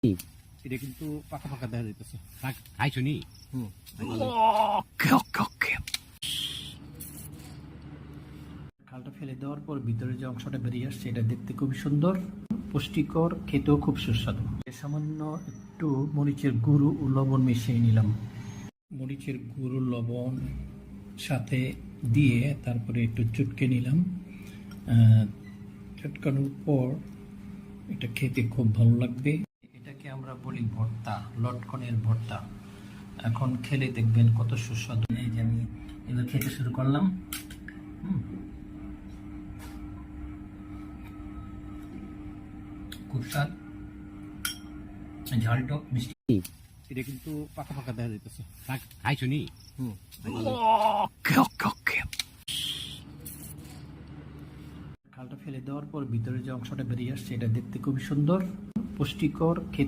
এটা কিন্তু পাকা পাকা দেখা যাইতেছে। খাইছো নি? খালটা ফেলে দেওয়ার পর ভিতরে যে অংশটা বেরিয়ে আসছে এটা দেখতে খুব সুন্দর, পুষ্টিকর, খেতেও খুব সুস্বাদু। সামান্য একটু মরিচের গুঁড়ো ও লবণ মিশিয়ে নিলাম। মরিচের গুঁড়ো লবণ সাথে দিয়ে তারপরে একটু চটকে নিলাম। চটকানোর পর এটা খেতে খুব ভালো লাগবে। এটাকে আমরা বলি ভর্তা, লটকনের ভর্তা। এখন খেলে দেখবেন কত সুস্বাদু। এই যে আমি এবার খেতে শুরু করলাম। খুব স্বাদ, ঝাল টক মিষ্টি। এটা কিন্তু পাকা পাকা দেখা যাইতেছে। খাইছো নি? খালটা ফেলে দেওয়ার পর ভিতরে যে অংশটা বেরিয়ে আসছে এটা দেখতে খুবই সুন্দর, পুষ্টিকর, খেতে